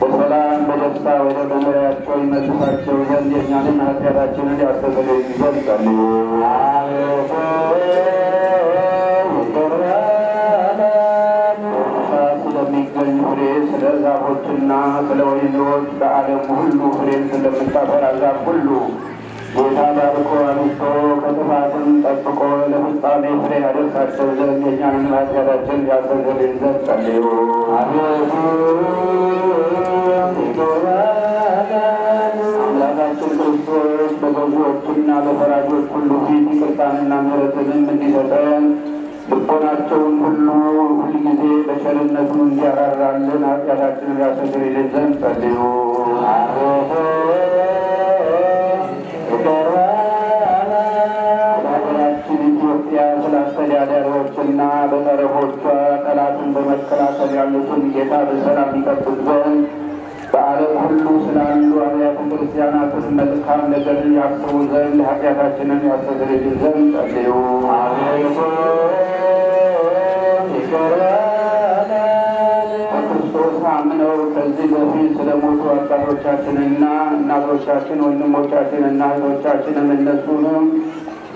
Speaker 1: በሰላም በደስታ ወደ መኖሪያቸው ይመልሳቸው ዘንድ የእኛንም ኃጢአታችንን ያስተሰርይ ዘንድ ጸልዩ። ስለሚገኝ ፍሬ ስለ ዛፎችና ስለ ወይኖች በዓለም ሁሉ ፍሬን ስለምታፈራ ዛፍ ሁሉ ጌታ ባርኮ አብዝቶ ከጥፋትም ጠብቆ ለፍጻሜ ፍሬ ያደርሳቸው ዘንድ የእኛንም ኃጢአታችን ያስተሰርይ ዘንድ ጸልዩ። አምላካችን ክርስቶስ በገዢዎችና በፈራጆች ሁሉ ፊት ይቅርታንና ምሕረትንም እንዲሰጠን ልቦናቸውን ሁሉ ሁልጊዜ በቸርነቱ እንዲያራራልን ኃጢአታችንን ያስተሰርይልን ዘንድ ጸልዩ። ሀገራችን ኢትዮጵያ ስለ አስተዳዳሪዎችና በጠረፎቿ ጠላትን በመከላከል ያሉትን ጌታ በሰላም ይጠብቅ ዘንድ በዓለም ሁሉ ስላሉ አብያተ ክርስቲያናትን መልካም ነገርን ያስቡ ዘንድ ኃጢአታችንን ያስተሰርይልን ዘንድ ጸልዩ። በክርስቶስ አምነው ከዚህ በፊት ስለ ሞቱ አባቶቻችንና እናቶቻችን ወንድሞቻችንና እህቶቻችንም እነሱንም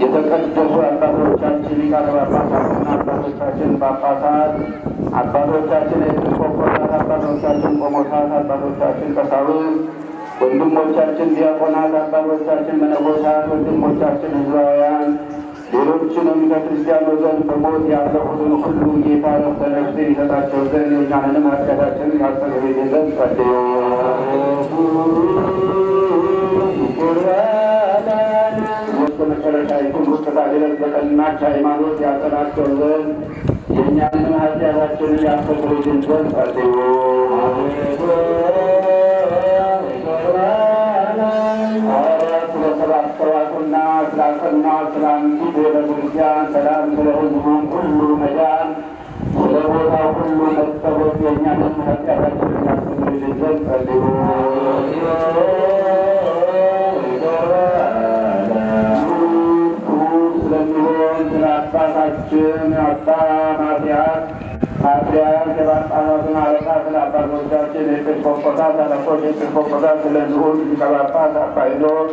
Speaker 1: የተቀደሱ አባቶቻችን ሊቃነ ጳጳሳትና አባቶቻችን ጳጳሳት፣ አባቶቻችን ኤጲስቆጶሳት፣ አባቶቻችን ቆሞሳት፣ አባቶቻችን ቀሳውስት፣ ወንድሞቻችን ዲያቆናት፣ አባቶቻችን መነኮሳት፣ ወንድሞቻችን ሕዝባውያን፣ ሌሎችንም ከክርስቲያን ወገን በሞት ያለፉትን ሁሉ ጌታ ዕረፍተ ነፍስን ይሰጣቸው ዘንድ የእኛንም ኃጢአታችንን ያስተሰርይልን ዘንድ ጸልዩ። መጨረሻይቱን ውስጥ ድረስ በቀናች ሃይማኖት ያጸናቸው ዘንድ የእኛንም ኃጢአታችንን ያስተሰርይልን ዘንድ ጸልዩ። ስለተባበሯትና ስላጸኗት ስለ አንዲት ቤተክርስቲያን ሰላም፣ ስለ ሕዝቡም ሁሉ መዳን፣ ስለ ቦታው ሁሉ መጠበቅ የእኛንም ኃጢአታችንን ያስተሰርይልን ዘንድ ጸልዩ። ስለሚሆን ስለ አባታችን አባ ማትያስ ፓትርያርክ የጳጳሳቱን አለቃ ስለ አባቶቻችን ኤጲስቆጶሳት አለቆች ኤጲስቆጶሳት ስለ ልዑል ሊቀ ጳጳስ አባ ሄኖክ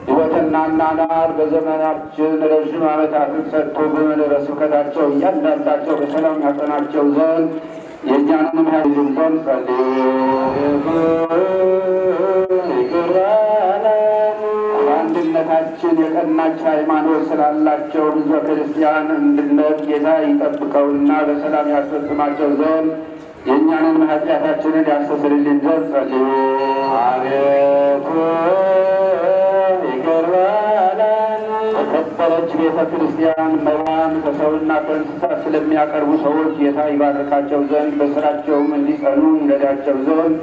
Speaker 1: ሕይወትና አኗኗር በዘመናችን ረዥም ዓመታትን ሰጥቶ በመንበረ ስብከታቸው እያንዳንዳቸው በሰላም ያጸናቸው ዘንድ የእኛንም ኃይልን ዘንድ ጸልዩ። አንድነታችን የቀናች ሃይማኖት ስላላቸው ሕዝበ ክርስቲያን አንድነት ጌታ ይጠብቀውና በሰላም ያስፈጽማቸው ዘንድ የእኛንም ኃጢአታችንን ያስተሰርይልን ዘንድ ጸልዩ። አቤቱ ይቅር በለን። በከበረች ቤተ ክርስቲያን መባን ከሰውና ከእንስሳት ስለሚያቀርቡ ሰዎች ጌታ ይባርካቸው ዘንድ በስራቸውም እንዲጸኑ ይረዳቸው ዘንድ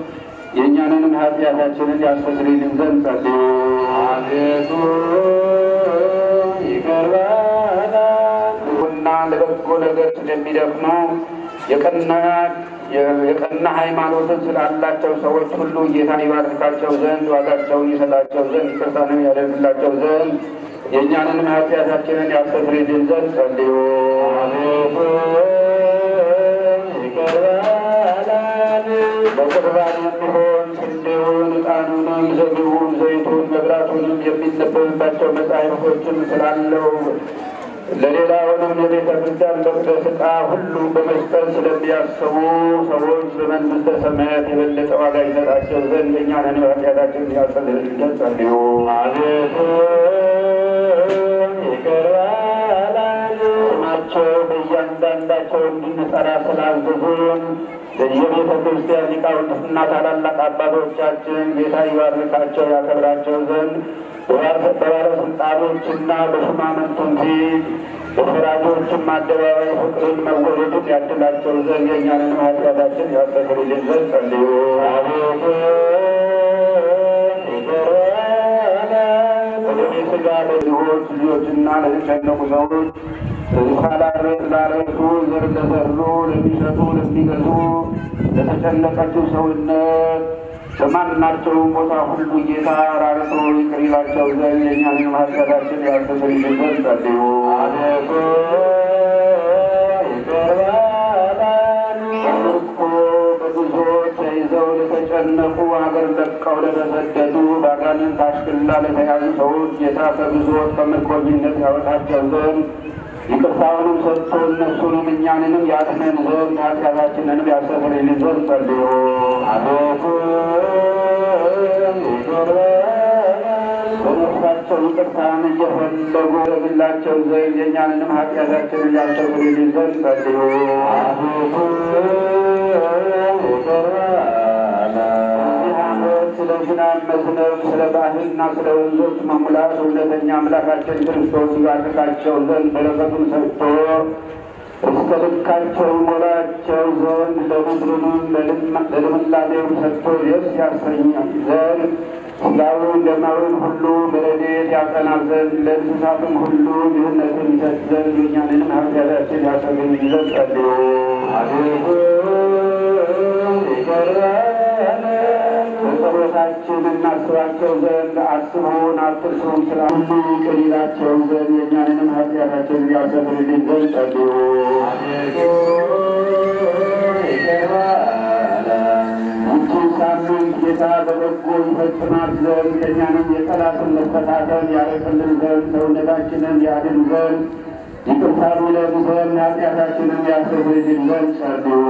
Speaker 1: የእኛንንም ኃጢአታችንን ያስተሰርይልን ዘንድ ጸልዩ። አቤቱ ይቅር በለን። እና ለበጎ ነገር ስለሚደክሙ የቀና ሃይማኖትን ስላላቸው ሰዎች ሁሉ ጌታ ይባርካቸው ዘንድ ዋጋቸውን ይሰጣቸው ዘንድ ይቅርታንም ያደርግላቸው ዘንድ የእኛንንም ኃጢአታችንን ያስተሰርይልን ዘንድ ጸልዩ። አቤቱ ይቅር በለን። በቁርባን የሚሆን ስንዴውን፣ ዕጣኑንም፣ ዘቢቡን፣ ዘይቱን፣ መብራቱንም የሚነበብባቸው መጻሕፍቶችም ስላለው ለሌላውንም የቤተ ክርስቲያን መቅደስ ዕቃ ሁሉ በመስጠት ስለሚያስቡ ሰዎች በመንግሥተ ሰማያት የበለጠ ዋጋ ይሰጣቸው ዘንድ የእኛን ኃጢአታችንን ያስተሰርይልን ዘንድ ጸልዩ። አቤቱ ይቅር በለን። ስማቸው በእያንዳንዳቸው እንድንጠራ ስላዘዙን የቤተ ክርስቲያን ሊቃውንትና ታላላቅ አባቶቻችን ጌታ ይባርካቸው ያከብራቸው ዘንድ በባለስልጣኖችና በሹማምንቱም ፊት በፈራጆችም አደባባይ ፍቅርን መወደድን ያድላቸው ዘንድ የእኛንም ኃጢአታችን ያስተሰርይልን ዘንድ ጸልዩ። አቤቱ ለሥጋ ለድሆች ልጆችና ለተጨነቁ ሰዎች ተስፋ ላረሱ ዘር ለዘሩ ለሚሰጡ ለሚገዙ ለተጨነቀችው ሰውነት በማናቸውም ቦታ ሁሉ ጌታ ራርቶ ይቅር ይላቸው ዘንድ የእኛንም ኃጢአታችን ያስተሰርይልን ዘንድ ጸልዩ። አቤቱ ይቅር በለን። በግዞት ተይዘው ለተጨነቁ አገር ለቀው ለተሰደዱ በአጋንንት አሽክላ ለተያዙ ሰዎች ጌታ ከግዞት ከምርኮኝነት ያወጣቸው ዘንድ ይቅርታውንም ሰጥቶ እነሱንም እኛንንም ያድነን ዘንድ ኃጢአታችንንም ያስተሰርይልን ዘንድ ጸልዩ። አቤቱ ይቅር በለን። በነፍሳቸው ይቅርታን እየፈለጉ ያደርግላቸው ዘንድ የእኛንንም ኃጢአታችንን ያስተሰርይልን ዘንድ ጸልዩ። አቤቱ ይቅር በለን። ስለ ዝናብ መዝነብ ስለ ባህልና ስለ ወንዞች መሙላት እውነተኛ አምላካችን ክርስቶስ ይባርካቸው ዘንድ በረከቱን ሰጥቶ እስከ ልካቸው ይሞላቸው ዘንድ ለምድሩንም ለልምላሜውም ሰጥቶ ደስ ያሰኛል ዘንድ ሥጋውን ደማውን ሁሉ በረድኤት ያጸና ዘንድ ለእንስሳትም ሁሉ ድህነትን ይሰጥ ዘንድ የእኛንንም ኃጢአታችን ያስተሰርይ ዘንድ ጸልዩ። አቤቱ ይቅር በለን። በጸሎታችን እናስባቸው ዘንድ አስቡን አትርሱን ስላሉ ይቅር ይላቸው ዘንድ የእኛንንም ኃጢአታችንን ያስተሰርይልን ዘንድ ጸልዩ። አቤቱ ይቅር በለን። ይህችን ሳምንት ጌታ በበጎ ይፈጽማት ዘንድ የእኛንም የጠላትን መፈታተን ያርቅልን ዘንድ ሰውነታችንን ያድን ዘንድ ይቅርታን ይለን ዘንድ ኃጢአታችንን ያስተሰርይልን ዘንድ ጸልዩ።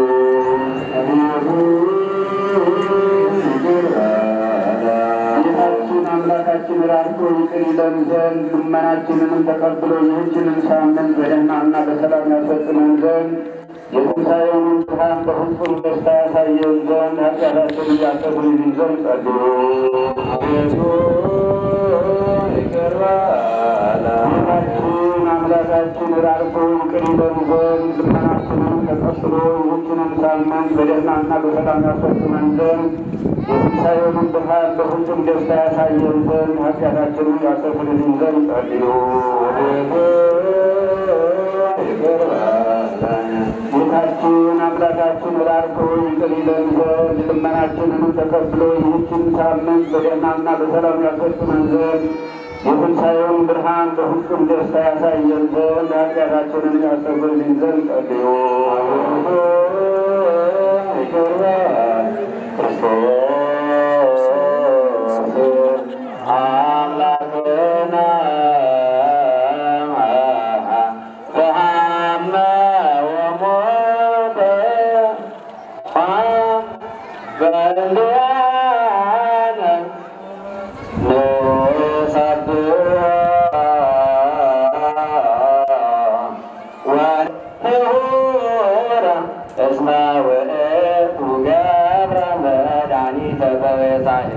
Speaker 1: አቤቱ ጌታችን አምላካችን ራርቶ ይቅር ይለን ዘንድ ልመናችንንም ተቀብሎ ይህችንን ሳምንት በደህናና በሰላም ያስፈጽመን ዘንድ የትንሣኤውን ብርሃን በፍጹም ደስታ ያሳየን ዘንድ ኃጢአታችንን ያስተሰርይልን ዘንድ ጸልዩ። አቤቱ ይቅር በለን። ጌታችን አምላካችን ራርቶ ይቅር ይለን ዘንድ ልመናችንን ተቀብሎ ይህችንን ሳምንት በደህናና በሰላም ያስፈጽመን ዘንድ የትንሣኤውን ብርሃን በፍጹም ደስታ ያሳየን ዘንድ ኃጢአታችንን ያስተሰርይልን ዘንድ ጸልዩ። አቤቱ ይቅር በለን። ጌታችን አምላካችን ራርቶ ይቅር ይለን ዘንድ ልመናችንንም ተቀብሎ ይህችን ሳምንት በደህናና በሰላም ያስፈጽመን ዘንድ የትንሣኤውን ብርሃን በፍጹም ደስታ ያሳየን ዘንድ ኃጢአታችንን ያስተሰርይልን ዘንድ ጸልዩ። አቤቱ ይቅር በለን። ክርስቶስ አምላክነ ዘሐመ ወሞተ በእንዲአነ ንሰብሖ ወንሁረ እስመ ውእቱ ገብረ መድኃኒተ በቤዛየ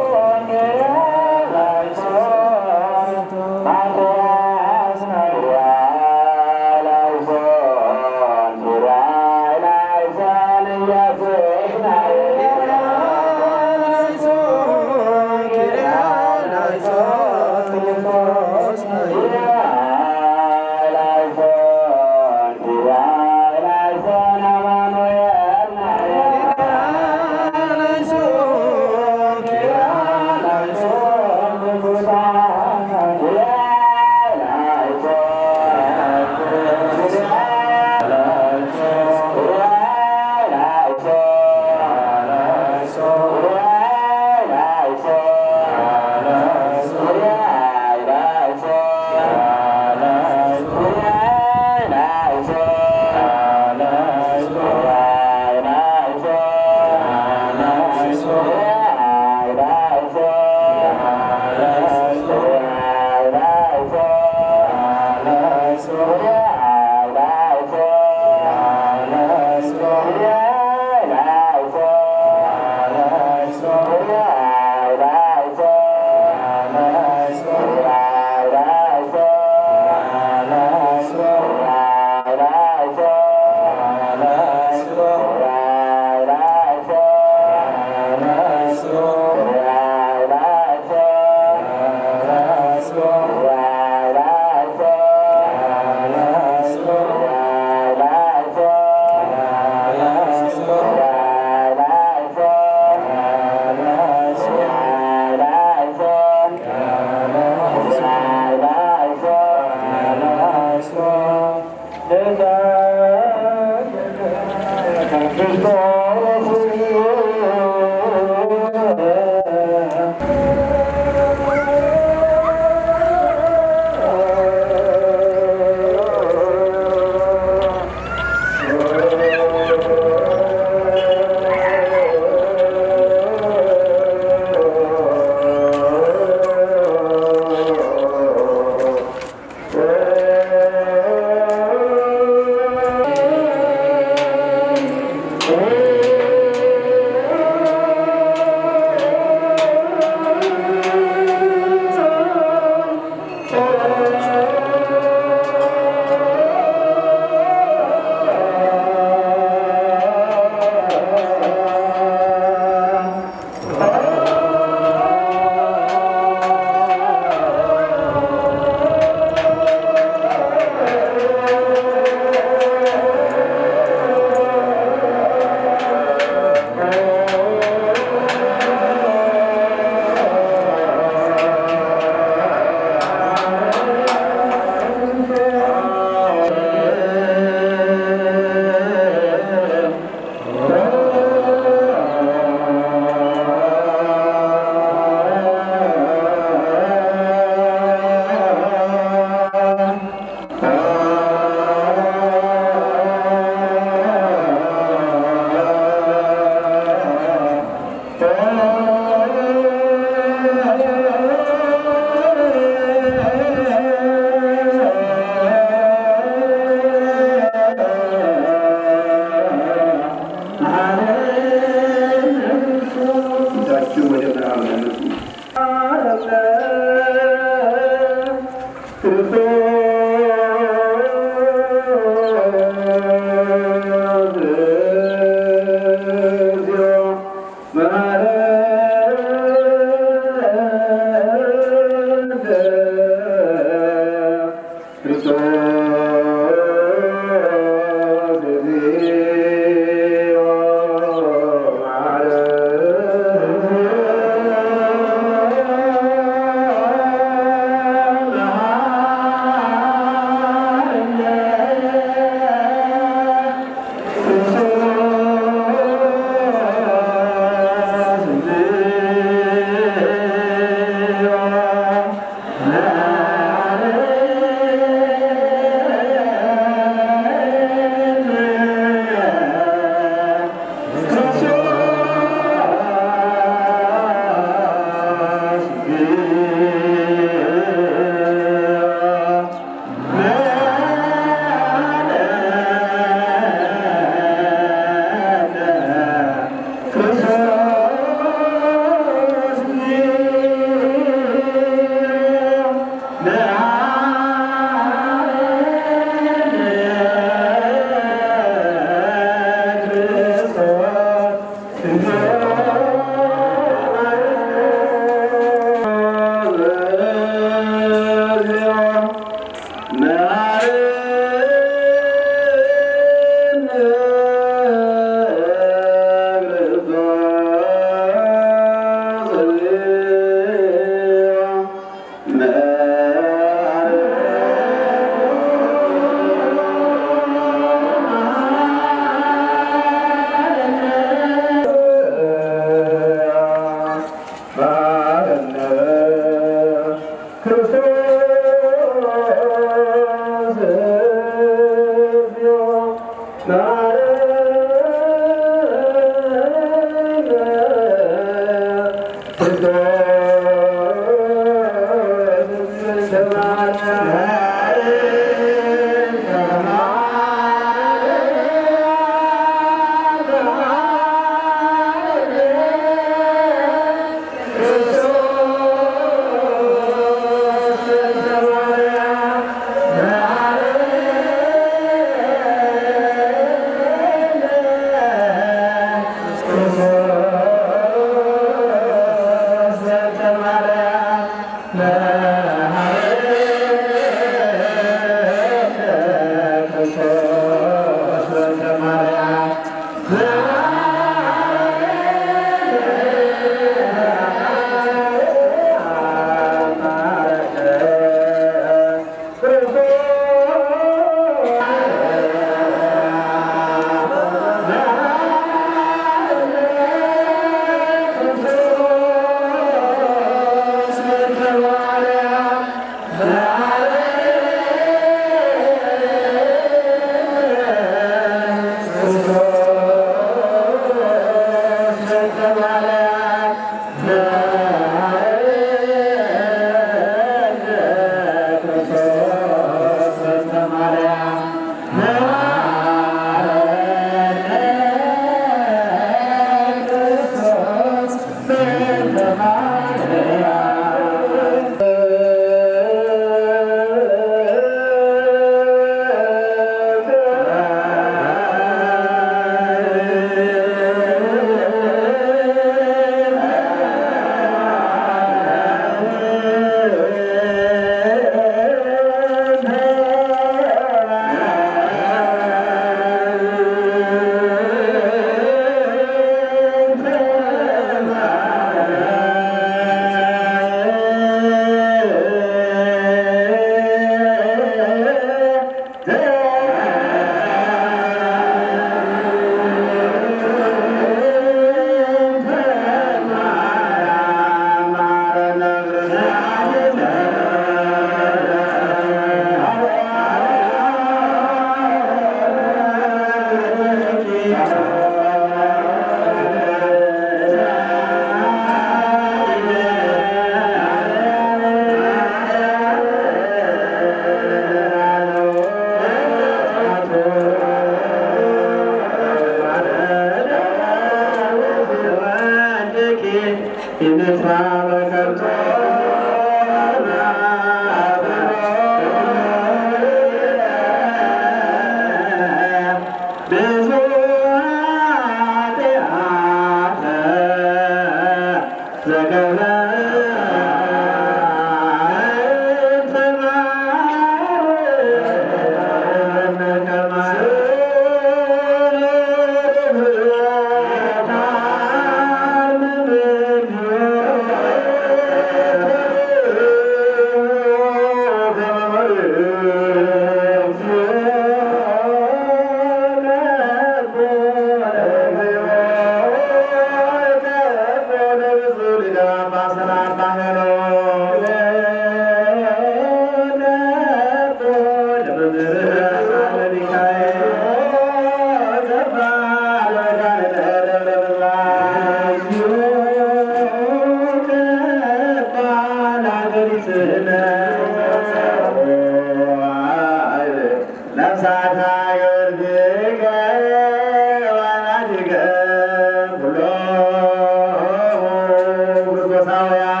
Speaker 9: ክርስቶሳውያን